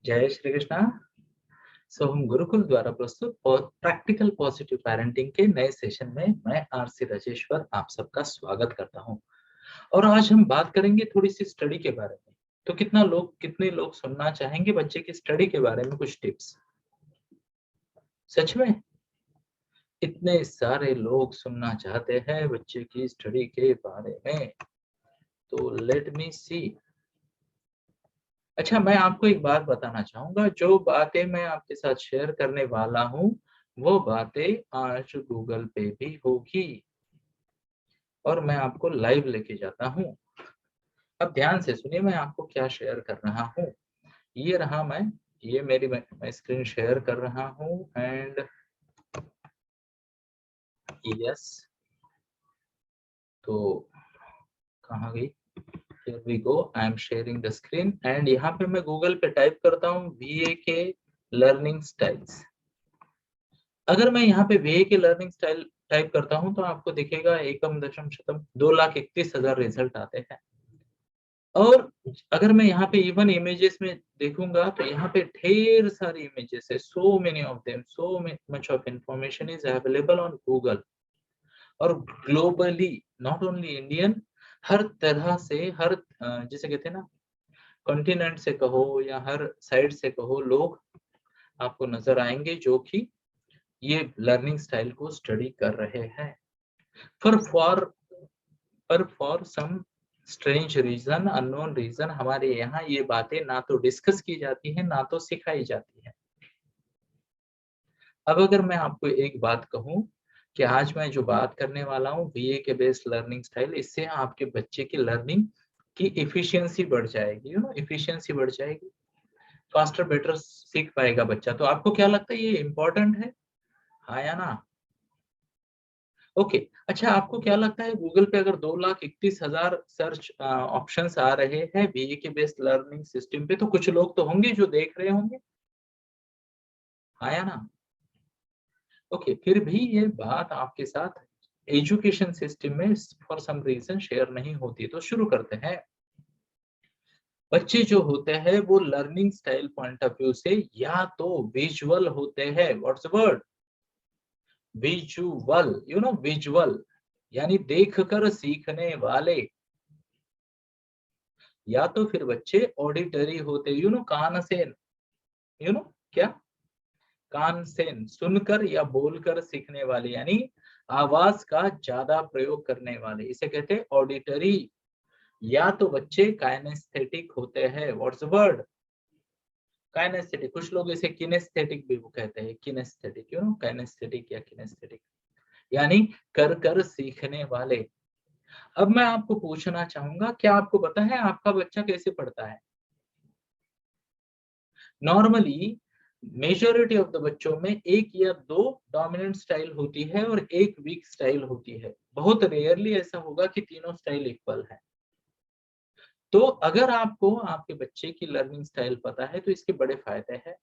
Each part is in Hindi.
जय श्री कृष्णा। हम गुरुकुल द्वारा प्रस्तुत और प्रैक्टिकल पॉजिटिव पेरेंटिंग के नए सेशन में मैं आरसी राजेश्वर आप सबका स्वागत करता हूं। और आज हम बात करेंगे थोड़ी सी स्टडी के बारे में। तो कितने लोग सुनना चाहेंगे बच्चे की स्टडी के बारे में कुछ टिप्स? सच में इतने सारे लोग सुनना चाहते हैं बच्चे की स्टडी के बारे में। तो लेट मी सी। अच्छा, मैं आपको एक बात बताना चाहूँगा, जो बातें मैं आपके साथ शेयर करने वाला हूँ, वो बातें आज गूगल पे भी होगी और मैं आपको लाइव लेके जाता हूँ। अब ध्यान से सुनिए मैं आपको क्या शेयर कर रहा हूँ। ये रहा मैं स्क्रीन शेयर कर रहा हूँ एंड यस, तो कहाँ गई? Here we go, I am sharing the screen and यहाँ पे मैं गूगल पे टाइप करता हूँ VAK लर्निंग स्टाइल्स। अगर मैं यहाँ पे वे के लर्निंग स्टाइल टाइप करता हूँ तो आपको दिखेगा एकम दशम शतम 2,31,000 रिजल्ट आते हैं। और अगर मैं यहाँ पे इवन इमेजेस में देखूंगा तो यहाँ पे ढेर सारी इमेजेस है, so many of them, so much of information is available on Google. और ग्लोबली, नॉट ओनली इंडियन, हर तरह से, जिसे कहते हैं ना, कॉन्टिनेंट से कहो या हर साइड से कहो, लोग आपको नजर आएंगे जो कि ये लर्निंग स्टाइल को स्टडी कर रहे हैं। For some strange reason, unknown reason, हमारे यहाँ ये बातें ना तो डिस्कस की जाती है ना तो सिखाई जाती है। अब अगर मैं आपको एक बात कहूँ कि आज मैं जो बात करने वाला हूँ बीए के बेस्ड लर्निंग स्टाइल, इससे आपके बच्चे की लर्निंग की एफिशिएंसी बढ़ जाएगी, एफिशिएंसी बढ़ जाएगी, फास्टर बेटर सीख पाएगा बच्चा। तो आपको क्या लगता है ये इम्पोर्टेंट है, हाँ या ना? ओके। अच्छा, आपको क्या लगता है गूगल पे अगर 2,31,000 सर्च ऑप्शंस आ रहे हैं बीए के बेस्ड लर्निंग सिस्टम पे, तो कुछ लोग तो होंगे जो देख रहे होंगे, हाँ या ना? ओके, फिर भी ये बात आपके साथ एजुकेशन सिस्टम में फॉर सम रीजन शेयर नहीं होती। तो शुरू करते हैं। बच्चे जो होते हैं वो learning style point of view से या तो विजुअल होते हैं, what's the word? Visual, visual यानी देखकर सीखने वाले, या तो फिर बच्चे ऑडिटरी होते, कान से, क्या, कान से सुनकर या बोलकर सीखने वाले, यानी आवाज का ज्यादा प्रयोग करने वाले, इसे कहते हैं ऑडिटरी। या तो बच्चे काइनेस्थेटिक होते हैं, व्हाट्स द वर्ड? काइनेस्थेटिक। कुछ लोग इसे किनेस्थेटिक भी वो कहते हैं, किनेस्थेटिक, काइनेस्थेटिक या किनेस्थेटिक, यानी कर कर सीखने वाले। अब मैं आपको पूछना चाहूंगा, क्या आपको पता है आपका बच्चा कैसे पढ़ता है? नॉर्मली मेजॉरिटी ऑफ द बच्चों में एक या दो डोमिनेंट स्टाइल होती है और एक वीक स्टाइल होती है। बहुत रेयरली ऐसा होगा कि तीनों स्टाइल इक्वल है। तो अगर आपको आपके बच्चे की लर्निंग स्टाइल पता है तो इसके बड़े फायदे हैं,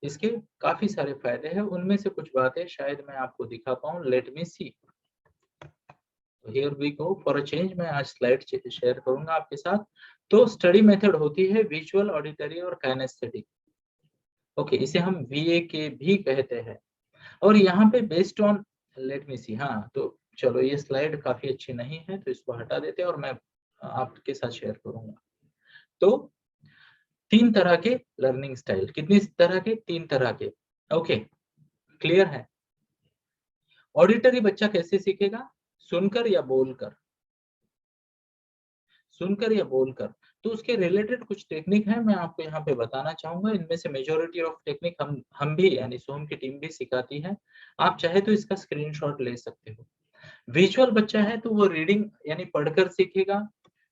इसके काफी सारे फायदे हैं। उनमें से कुछ बातें शायद मैं आपको दिखा पाऊं। Let me see. Here we go, for a change मैं आज स्लाइड शेयर करूंगा आपके साथ। तो स्टडी मेथड होती है विजुअल, ऑडिटरी और काइनेस्थेटिक। ओके, इसे हम वीए के भी कहते हैं। और यहाँ पे बेस्ड ऑन, लेट मी सी, हाँ तो चलो ये स्लाइड काफी अच्छी नहीं है तो इसको हटा देते हैं और मैं आपके साथ शेयर करूंगा। तो 3 तरह के लर्निंग स्टाइल, कितनी तरह के? 3 तरह के। ओके, क्लियर है? ऑडिटरी बच्चा कैसे सीखेगा? सुनकर या बोलकर? सुनकर या बोलकर। तो उसके रिलेटेड कुछ टेक्निक है, मैं आपको यहाँ पे बताना चाहूंगा। इनमें से मेजोरिटी ऑफ टेक्निक हम भी, यानी सोहम की टीम भी सिखाती है। आप चाहे तो इसका स्क्रीनशॉट ले सकते हो। विजुअल बच्चा है तो वो रीडिंग यानी पढ़कर सीखेगा।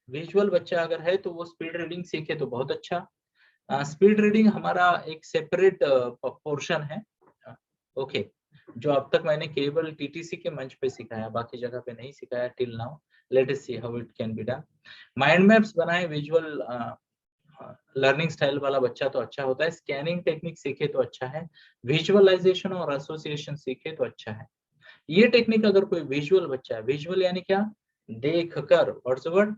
विजुअल बच्चा अगर है तो वो स्पीड रीडिंग सीखे तो बहुत अच्छा। स्पीड रीडिंग हमारा एक सेपरेट पोर्शन है। ओके, जो अब तक मैंने केवल टीटीसी के मंच पे सिखाया, बाकी जगह पे नहीं सिखाया till now. Let us see how it can be done. Mind maps बनाए विजुअल लर्निंग स्टाइल वाला बच्चा तो अच्छा होता है। स्कैनिंग टेक्निक सीखे तो अच्छा है। विजुअलाइजेशन और एसोसिएशन सीखे तो अच्छा है। ये टेक्निक अगर कोई विजुअल बच्चा है, विजुअल यानी क्या? देख कर, व्हाट्स द वर्ड?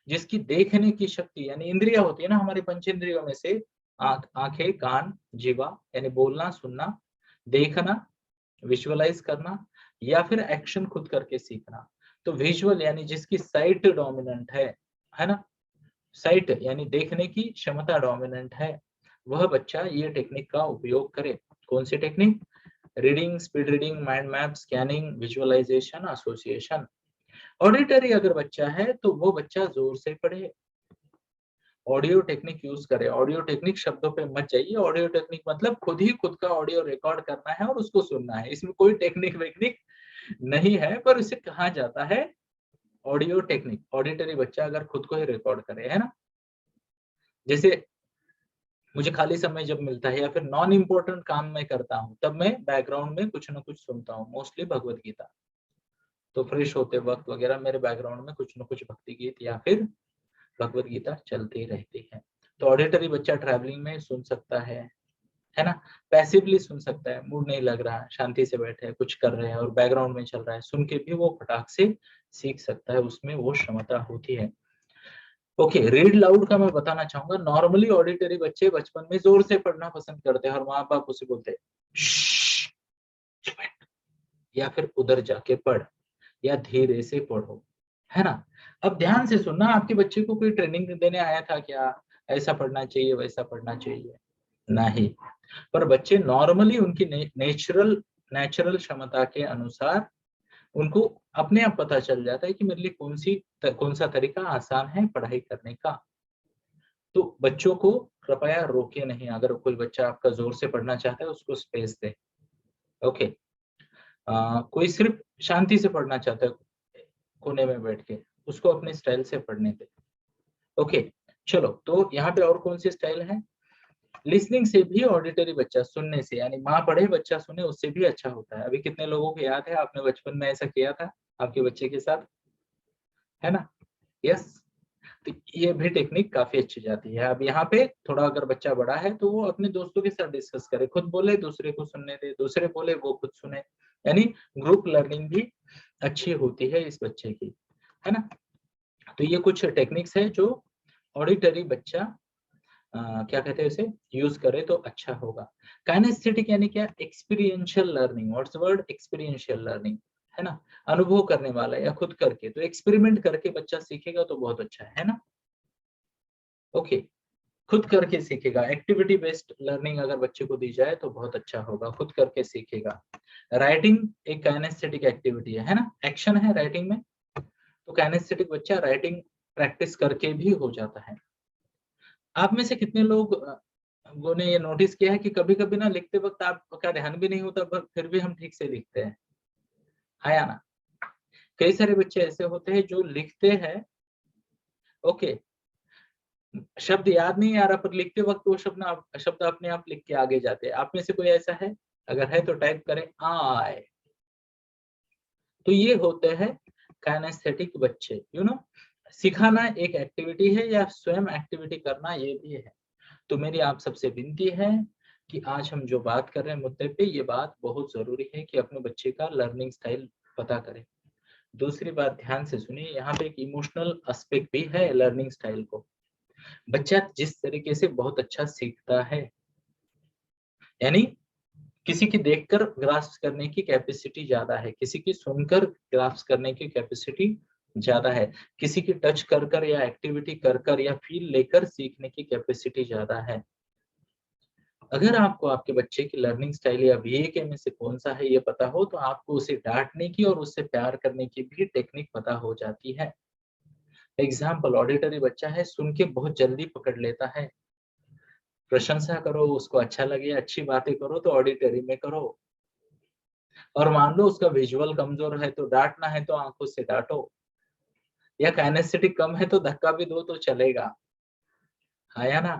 जिसकी देखने की शक्ति, यानी इंद्रिया होती है ना हमारे पंचेंद्रियों में से, आंखें, कान, जीवा यानी बोलना, सुनना, देखना, विजुअलाइज करना या फिर एक्शन खुद करके सीखना। तो विजुअल यानी जिसकी साइट डोमिनेंट है ना, साइट यानी देखने की क्षमता डोमिनेंट है, वह बच्चा ये टेक्निक का उपयोग करे। कौन सी technique? Reading, speed reading, mind map, scanning, visualisation, association. Auditory अगर बच्चा है तो वो बच्चा जोर से पढ़े, ऑडियो टेक्निक यूज करे। ऑडियो टेक्निक शब्दों पे मत जाइए, ऑडियो टेक्निक मतलब खुद ही खुद का ऑडियो रिकॉर्ड करना है और उसको सुनना है। इसमें कोई टेक्निक वेक्निक नहीं है, पर इसे कहा जाता है ऑडियो टेक्निक। ऑडिटरी बच्चा अगर खुद को ही रिकॉर्ड करे, है ना। जैसे मुझे खाली समय जब मिलता है या फिर नॉन इम्पोर्टेंट काम मैं करता हूँ, तब मैं बैकग्राउंड में कुछ ना कुछ सुनता हूँ, मोस्टली भगवत गीता। तो फ्रेश होते वक्त वगैरह मेरे बैकग्राउंड में कुछ ना कुछ भक्ति गीत या फिर भगवत गीता चलती रहती है। तो ऑडिटरी बच्चा ट्रैवलिंग में सुन सकता है ना। पैसिवली सुन सकता है, मूड नहीं लग रहा, शांति से बैठे हैं, कुछ कर रहे हैं और बैकग्राउंड में चल रहा है, सुन के भी वो फटाक से सीख सकता है, उसमें वो क्षमता होती है। ओके, रीड लाउड का मैं बताना चाहूंगा। नॉर्मली ऑडिटरी बच्चे बचपन में जोर से पढ़ना पसंद करते हैं और माँ बाप उसे बोलते हैं या फिर उधर जाके पढ़ या धीरे से पढ़ो, है ना। अब ध्यान से सुनना, आपके बच्चे को कोई ट्रेनिंग देने आया था क्या, ऐसा पढ़ना चाहिए वैसा पढ़ना चाहिए? नहीं, पर बच्चे नॉर्मली उनकी नेचुरल नेचुरल क्षमता के अनुसार उनको अपने आप पता चल जाता है कि मेरे लिए कौन सा तरीका आसान है पढ़ाई करने का। तो बच्चों को कृपया रोके नहीं। अगर कोई बच्चा आपका जोर से पढ़ना चाहता है, उसको स्पेस दे। ओके, कोई सिर्फ शांति से पढ़ना चाहता है कोने में बैठ के, उसको अपने स्टाइल से पढ़ने दे। ओके, चलो, तो यहाँ पे और कौन सी स्टाइल है? लिसनिंग से भी ऑडिटरी बच्चा, सुनने से यानी माँ पढ़े बच्चा सुने, उससे भी अच्छा होता है। अभी कितने लोगों को याद है आपने बचपन में ऐसा किया था आपके बच्चे के साथ, है ना? यस। तो ये भी टेक्निक काफी अच्छी जाती है। अब यहाँ पे थोड़ा अगर बच्चा बड़ा है तो वो अपने दोस्तों के साथ डिस्कस करे, खुद बोले दूसरे को सुनने दे, दूसरे बोले वो खुद सुने, यानी ग्रुप लर्निंग भी अच्छी होती है इस बच्चे की, है ना। तो ये कुछ टेक्निक्स है जो ऑडिटरी बच्चा क्या कहते हैं उसे यूज करे तो अच्छा होगा। काइनेस्थेटिक यानी क्या? Experiential learning. What's the word? Experiential learning, है ना। अनुभव करने वाला या खुद करके, तो एक्सपेरिमेंट करके बच्चा सीखेगा तो बहुत अच्छा है ना। ओके, खुद करके सीखेगा। एक्टिविटी बेस्ड लर्निंग अगर बच्चे को दी जाए तो बहुत अच्छा होगा, खुद करके सीखेगा। राइटिंग एक काइनेस्थेटिक एक्टिविटी है ना, एक्शन है राइटिंग में। तो काइनेस्थेटिक बच्चा राइटिंग प्रैक्टिस करके भी हो जाता है। आप में से कितने लोगों ने ये नोटिस किया है कि कभी-कभी ना लिखते वक्त आपका ध्यान भी नहीं होता, पर फिर भी हम ठीक से लिखते हैं, है या ना? कई सारे बच्चे ऐसे होते हैं जो लिखते हैं, ओके, शब्द याद नहीं आ रहा पर लिखते वक्त वो शब्द अपने आप लिख के आगे जाते हैं। आप में से कोई ऐसा है? अगर है तो टाइप करें आई। तो ये होते हैं काइनेस्थेटिक बच्चे, सिखाना एक एक्टिविटी है या स्वयं एक्टिविटी करना ये भी है। तो मेरी आप सबसे विनती है कि आज हम जो बात कर रहे हैं मुद्दे पे, ये बात बहुत जरूरी है कि अपने बच्चे का लर्निंग स्टाइल पता करें। दूसरी बात ध्यान से सुनिए, यहाँ पे एक इमोशनल एस्पेक्ट भी है लर्निंग स्टाइल को। बच्चा जिस तरीके से बहुत अच्छा सीखता है, यानी किसी की देखकर ग्रास्प करने की कैपेसिटी ज्यादा है, किसी की सुनकर ग्रास्प करने की कैपेसिटी ज्यादा है, किसी की टच कर या एक्टिविटी कर या फील लेकर सीखने की कैपेसिटी ज्यादा है। अगर आपको आपके बच्चे की लर्निंग स्टाइल या बीए में से कौन सा है ये पता हो, तो आपको उसे डांटने की और उससे प्यार करने की भी टेक्निक पता हो जाती है। एग्जाम्पल, ऑडिटरी बच्चा है, सुन के बहुत जल्दी पकड़ लेता है। प्रशंसा करो, उसको अच्छा लगे, अच्छी बातें करो तो ऑडिटरी में करो। और मान लो उसका विजुअल कमजोर है तो डांटना है तो आंखों से डांटो, या काइनेस्थेटिक कम है तो धक्का भी दो तो चलेगा, है या ना।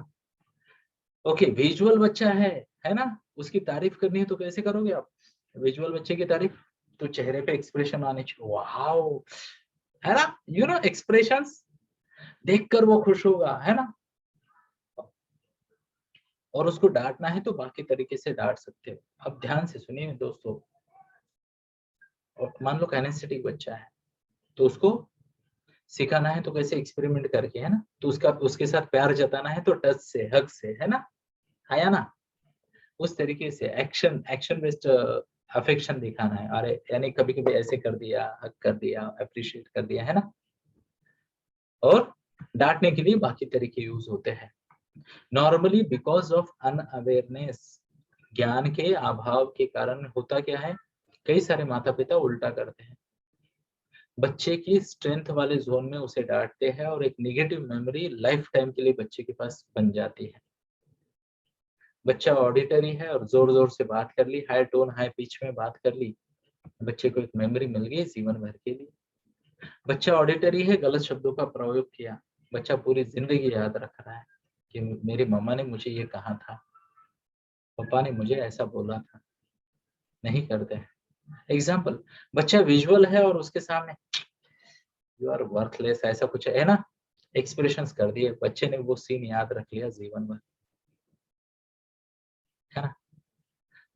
ओके, विजुअल बच्चा है ना, उसकी तारीफ करनी है तो कैसे करोगे आप विजुअल बच्चे की तारीफ? तो चेहरे पे एक्सप्रेशन आने चाहिए, वाओ, है ना, एक्सप्रेशंस देखकर वो खुश होगा, है ना। और उसको डांटना है तो बाकी तरीके से डांट सकते हो। अब ध्यान से सुनिए दोस्तों, और मान लो काइनेस्थेटिक बच्चा है तो उसको सिखाना है तो कैसे? एक्सपेरिमेंट करके, है ना। तो उसके साथ प्यार जताना है तो टच से, हग से, है ना। आया ना? उस तरीके से एक्शन बेस्ड अफेक्शन दिखाना है। अरे यानी कभी-कभी ऐसे कर दिया, हग कर दिया, एप्रिशिएट कर दिया, है ना? और डाँटने के लिए बाकी तरीके यूज़ होते हैं। नॉर्मली बिकॉज़ ऑफ अनअवेयरनेस, ज्ञान के अभाव के कारण होता क्या है, कई सारे माता-पिता उल्टा करते हैं। बच्चे की स्ट्रेंथ वाले ज़ोन में उसे डाँटते हैं और एक नेगेटिव मेमोरी लाइफ टाइम के लिए बच्चे के पास बन जाती है। बच्चा ऑडिटरी है और ज़ोर-ज़ोर से बात कर ली, हाई टोन, हाई पिच में बात कर ली, बच्चे को एक मेमोरी मिल गई जीवन भर के लिए। बच्चा ऑडिटरी है, गलत शब्दों का प्रयोग किया, बच्चा पूरी ज़िंदगी याद रख रहा है कि मेरी मम्मा ने मुझे ये कहा था, पापा ने मुझे ऐसा बोला था, नहीं करते हैं। एग्ज़ाम्पल, बच्चा विज़ुअल है और उसके सामने यू आर वर्थलेस ऐसा कुछ है ना? एक्सप्रेशंस कर दिए, बच्चे ने वो सीन याद रख लिया जीवन भर, है ना?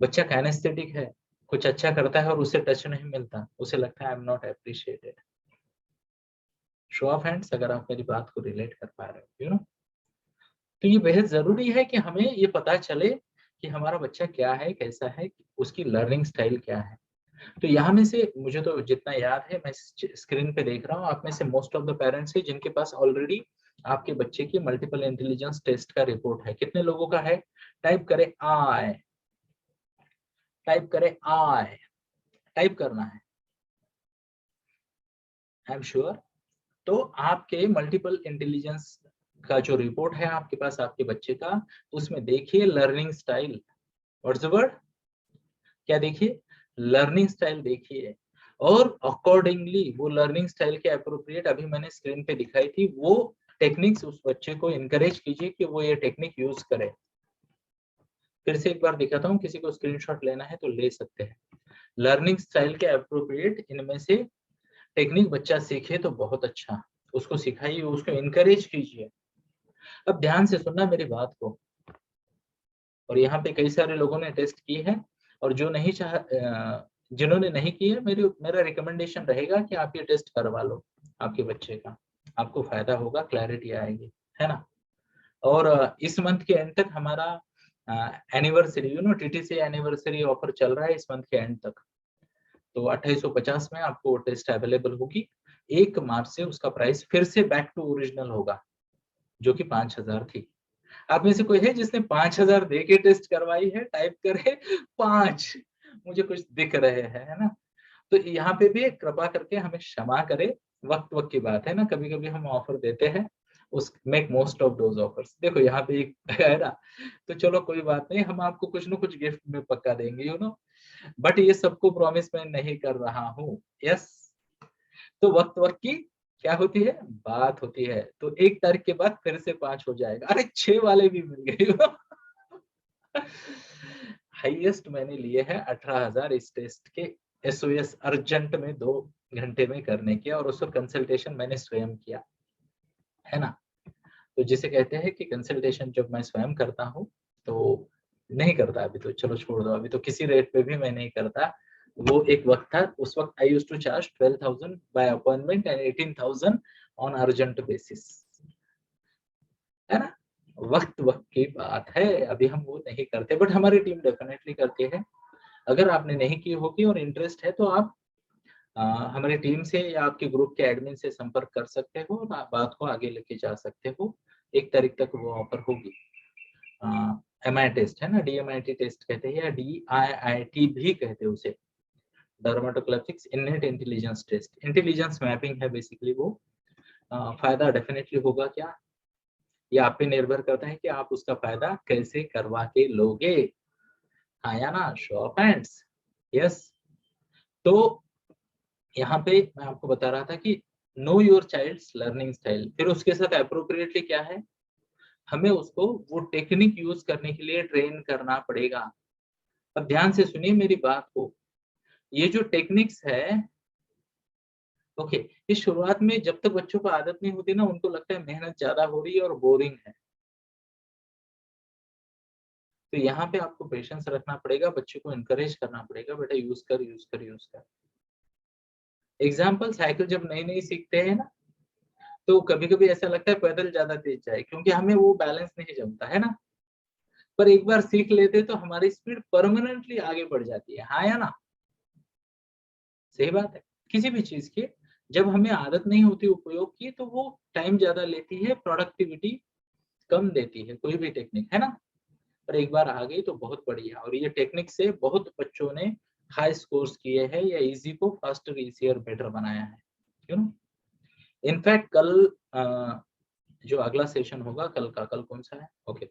बच्चा काइनेस्थेटिक है, कुछ अच्छा करता है और उसे टच नहीं मिलता, उसे लगता है I am not appreciated. Show of hands अगर आप मेरी बात को रिलेट कर पा रहे हो, यू नो? तो ये बेहद ज़रूरी है कि हमें ये पता चले कि हमारा बच्चा क्या है, कैसा है, उसकी लर्निंग स्टाइल क्या है। तो यहाँ में से मुझे तो जितना याद है मैं स्क्रीन पे देख रहा हूँ, आप में से मोस्ट ऑफ द पेरेंट्स हैं जिनके पास ऑलरेडी आपके बच्चे की मल्टीपल इंटेलिजेंस टेस्ट का रिपोर्ट है। कितने लोगों का है? टाइप करें आई, टाइप करें आई, टाइप करना है। I am sure. तो आपके मल्टीपल इंटेलिजेंस का जो रिपोर्ट है आपके पास आपके बच्चे का, उसमें देखिए learning style. What's the word? क्या देखिए? लर्निंग स्टाइल देखिए और अकॉर्डिंगली वो लर्निंग स्टाइल के एप्रोप्रिएट अभी मैंने स्क्रीन पे दिखाई थी, वो टेक्निक्स उस बच्चे को एनकरेज कीजिए कि वो ये टेक्निक यूज़ करे। फिर से एक बार दिखाता हूँ, किसी को स्क्रीनशॉट लेना है तो ले सकते हैं। लर्निंग स्टाइल के एप्रोप्रिएट इनमें से टेक्निक बच्चा सीखे तो बहुत अच्छा, उसको सिखाइए, उसको एनकरेज कीजिए। अब ध्यान से सुनना मेरी बात को। और यहाँ पे कई सारे लोगों ने टेस्ट की है और जो नहीं जिन्होंने नहीं की है मेरा रिकमेंडेशन रहेगा कि आप ये टेस्ट करवा लो आपके बच्चे का, आपको फायदा होगा, क्लैरिटी आएगी, है ना? और इस मंथ के एंड तक हमारा एनिवर्सरी टीटीसी एनिवर्सरी ऑफर चल रहा है इस मंथ के एंड तक। तो 2850 में आपको वो टेस्ट अवेलेबल होगी। 1 मार्च से उसका प्राइस फिर से बैक टू ओरिजिनल होगा, जो कि 5000 थी। आप में से कोई है जिसने 5000 दे के टेस्ट करवाई है? टाइप करे 5, मुझे कुछ दिख रहे हैं, है ना? तो यहाँ पे भी कृपा करके हमें क्षमा करें, वक़्त-वक़्त की बात है ना, कभी-कभी हम ऑफर देते हैं, उस make most of those offers. देखो यहाँ पे एक है ना, तो चलो कोई बात नहीं, हम आपको कुछ न कुछ गिफ्ट में पक्का देंगे, बट ये सबको प्रॉमिस मैं नहीं कर रहा हूँ। यस, तो वक़्त-वक़्त की क्या होती है? बात होती है। तो 1 तारीख के बाद फिर से 5 हो जाएगा। अरे 6 वाले भी मिल गए। हाईएस्ट मैंने लिए हैं 18,000 इस टेस्ट के एसओएस अर्जेंट में 2 घंटे में करने के और उसको कंसल्टेशन मैंने स्वयं किया, है ना? तो जिसे कहते हैं कि कंसल्टेशन जब मैं स्वयं करता हूँ, तो नहीं करता अभी तो चलो छोड़ दो, अभी तो किसी रेट पे भी मैं नहीं करता। वो एक वक़्त था, उस वक़्त I used to charge 12,000 by appointment and 18,000 on urgent basis, है ना? वक़्त-वक़्त की बात है, अभी हम वो नहीं करते बट हमारी टीम डेफिनिटली करती है। अगर आपने नहीं की होगी और इंटरेस्ट है तो आप अ, हमारी टीम से या आपके ग्रुप के एडमिन से संपर्क कर सकते हो और आप बात को आगे लेके जा सकते हो। 1 तारीख तक वो ऑफर होगी। एमआई टेस्ट है ना, डीएमआईटी टेस्ट कहते हैं या डीआईआईटी भी कहते हैं उसे, dermatoglyphics innate intelligence test, intelligence mapping है बेसिकली वो। फायदा डेफिनेटली होगा क्या? ये आप पे निर्भर करता है कि आप उसका फायदा कैसे करवा के लोगे। हाँ या ना? Show of hands. यस। तो यहाँ पे मैं आपको बता रहा था कि know your child's learning style, फिर उसके साथ एप्रोप्रिएटली क्या है? हमें उसको वो टेक्निक यूज़ करने के लिए ट्रेन करना पड़ेगा। अब ध्यान से सुनिए मेरी बात को, ये जो टेक्निक्स है, ओके, इस शुरुआत में जब तक बच्चों को आदत नहीं होती ना, उनको लगता है मेहनत ज़्यादा हो रही है और बोरिंग है। तो यहाँ पे आपको पेशेंस रखना पड़ेगा, बच्चे को एनकरेज करना पड़ेगा, बेटा यूज़ कर, यूज़ कर, यूज़ कर। एग्ज़ाम्पल साइकिल जब नई-नई सीखते हैं ना, तो कभी-कभी ऐसा लगता है पैदल ज़्यादा तेज़ जाए क्योंकि हमें वो बैलेंस नहीं जमता, है ना? पर एक बार सीख लेते तो हमारी स्पीड परमानेंटली आगे बढ़ जाती है। हाँ या ना? सही बात है। किसी भी चीज की जब हमें आदत नहीं होती उपयोग की तो वो टाइम ज्यादा लेती है, प्रोडक्टिविटी कम देती है, कोई भी टेक्निक, है ना? पर एक बार आ गई तो बहुत बढ़िया। और ये टेक्निक से बहुत बच्चों ने हाई स्कोर्स किए हैं या इजी को फास्टर, इजियर, बेटर बनाया है। क्यों? इनफैक्ट कल जो अगला सेशन होगा, कल कौन सा है? ओके,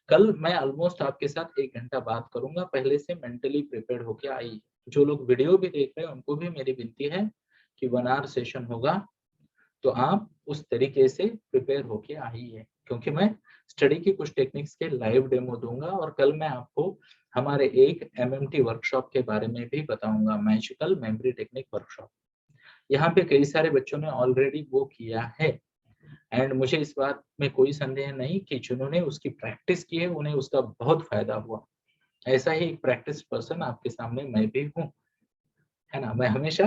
कल मैं ऑलमोस्ट आपके साथ 1 घंटा बात करूंगा। पहले से मेंटली प्रिपेयर्ड होके आई। जो लोग वीडियो भी देख रहे हैं उनको भी मेरी विनती है कि 1 आवर सेशन होगा, तो आप उस तरीके से प्रिपेयर होके आइए, क्योंकि मैं स्टडी की कुछ टेक्निक्स के लाइव डेमो दूंगा और कल मैं आपको हमारे एक एमएमटी वर्कशॉप के बारे में भी बताऊंगा, मैजिकल मेमोरी टेक्निक वर्कशॉप। यहाँ पे कई सारे बच्चों ने ऑलरेडी वो किया है एंड मुझे इस बात में कोई संदेह नहीं कि जिन्होंने उसकी प्रैक्टिस की है उन्हें उसका बहुत फायदा हुआ। ऐसा ही एक प्रैक्टिस पर्सन आपके सामने मैं भी हूँ, है ना? मैं हमेशा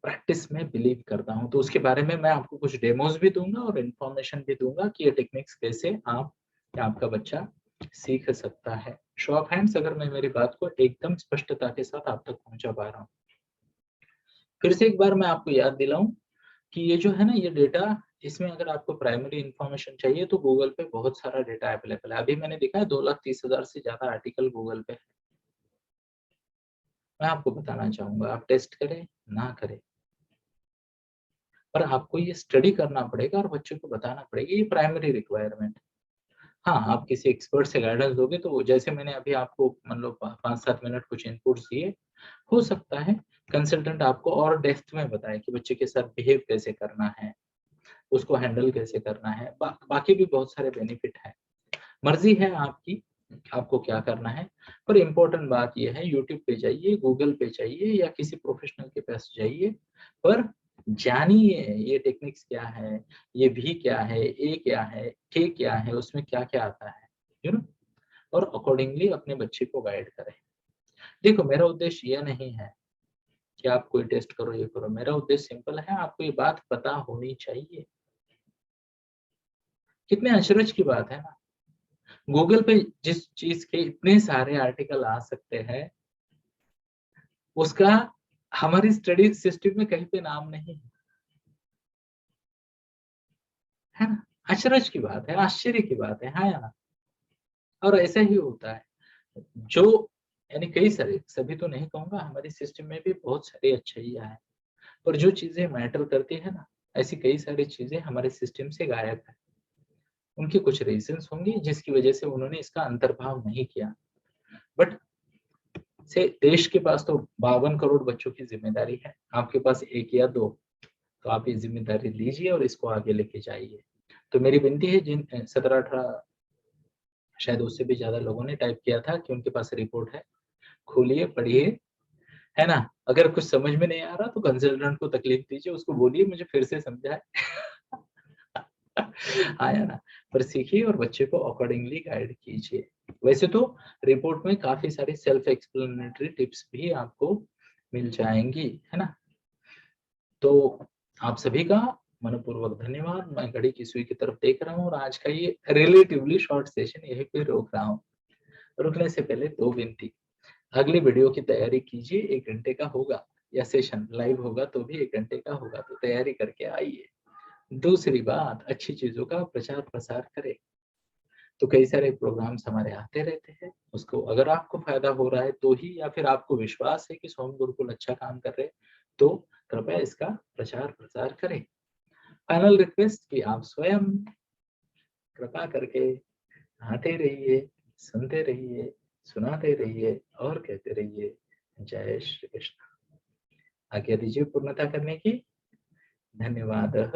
प्रैक्टिस में बिलीव करता हूँ, तो उसके बारे में मैं आपको कुछ डेमोज भी दूंगा और इन्फॉर्मेशन भी दूंगा कि ये टेक्निक्स कैसे आप या आपका बच्चा सीख सकता है। शो ऑफ हैंड्स अगर मैं मेरी बात को एकदम स्पष्टता के साथ आप तक पहुंचा पा रहा हूँ। फिर से एक बार मैं आपको याद दिलाऊं कि ये जो है ना, ये डेटा, इसमें अगर आपको प्राइमरी इंफॉर्मेशन चाहिए तो गूगल पे बहुत सारा डेटा अवेलेबल है। अभी मैंने देखा है 2,30,000 से ज्यादा आर्टिकल गूगल पे है। मैं आपको बताना चाहूंगा, आप टेस्ट करें ना करें, पर आपको ये स्टडी करना पड़ेगा और बच्चों को बताना पड़ेगा, ये प्राइमरी रिक्वायरमेंट। हाँ, आप किसी एक्सपर्ट से गाइडेंस दोगे तो जैसे मैंने अभी आपको मतलब 5-7 मिनट कुछ इनपुट्स दिए, हो सकता है कंसल्टेंट आपको और डेप्थ में बताए कि बच्चे के साथ बिहेव कैसे करना है, उसको हैंडल कैसे करना है। बाकी भी बहुत सारे बेनिफिट हैं। मर्जी है आपकी, आपको क्या करना है। पर इम्पोर्टेंट बात यह है, यूट्यूब पे जाइए, गूगल पे जाइए या किसी प्रोफेशनल के पास जाइए, पर जानिए ये टेक्निक्स क्या है, ये भी क्या है, ए क्या है, के क्या है, उसमें क्या-क्या आता है, यू नो, और अकॉर्डिंगली अपने बच्चे को गाइड करें। देखो, मेरा उद्देश्य यह नहीं है कि आप कोई टेस्ट करो, ये करो। मेरा उद्देश्य सिंपल है, आपको ये बात पता होनी चाहिए। कितने अचरज की बात है ना, गूगल पे जिस चीज के इतने सारे आर्टिकल आ सकते हैं, उसका हमारी स्टडी सिस्टम में कहीं पे नाम नहीं है। है ना? अचरज की बात है, आश्चर्य की बात है, हाँ या ना? और ऐसा ही होता है। जो यानी कई सारे, सभी तो नहीं कहूँगा, हमारी सिस्टम में भी बहुत सारी अच्छाइयाँ हैं, पर जो चीज़ें मैटर करती है ना, ऐसी कई सारी चीज़ें हमारे सिस्टम से गायब है। उनके कुछ रीज़न्स होंगे जिसकी वजह से उन्होंने इसका अंतर्भाव नहीं किया। बट से देश के पास तो 52 करोड़ बच्चों की ज़िम्मेदारी है, आपके पास 1 या 2, तो आप ये ज़िम्मेदारी लीजिए और इसको आगे लेके जाइए। तो मेरी विनती है, जिन 17-18, शायद उससे भी ज़्यादा लोगों ने टाइप किया था कि उनके पास रिपोर्ट है, खोलिए, पढ़िए, है ना? अगर कुछ समझ में नहीं आ रहा तो कंसल्टेंट को तकलीफ दीजिए, उसको बोलिए मुझे फिर से समझाएँ। आया ना? पर सीखिए और बच्चे को अकॉर्डिंगली गाइड कीजिए। वैसे तो रिपोर्ट में काफ़ी सारी सेल्फ एक्सप्लेनेटरी टिप्स भी आपको मिल जाएँगी, है ना? तो आप सभी का मनःपूर्वक धन्यवाद। मैं घड़ी की सुई की तरफ देख रहा हूँ और आज का ये रिलेटिवली शॉर्ट सेशन यहीं पे रोक रहा हूँ। रुकने से पहले 2 विनती, अगली वीडियो की तैयारी कीजिए, 1 घंटे का होगा या सेशन लाइव होगा तो भी 1 घंटे का होगा, तो तैयारी करके आइए। दूसरी बात, अच्छी चीज़ों का प्रचार-प्रसार करें। तो कई सारे प्रोग्राम्स हमारे आते रहते हैं, उसको अगर आपको फ़ायदा हो रहा है तो ही, या फिर आपको विश्वास है कि सोम गुरुकुल अच्छा काम कर रहे हैं, तो कृपया इसका प्रचार-प्रसार करें। फाइनल रिक्वेस्ट कि आप स्वयं कृपा करके आते रहिए, सुनते रहिए, सुनाते रहिए और कहते रहिए, जय श्री कृष्ण। आज्ञा दीजिए पूर्णता करने की। धन्यवादः।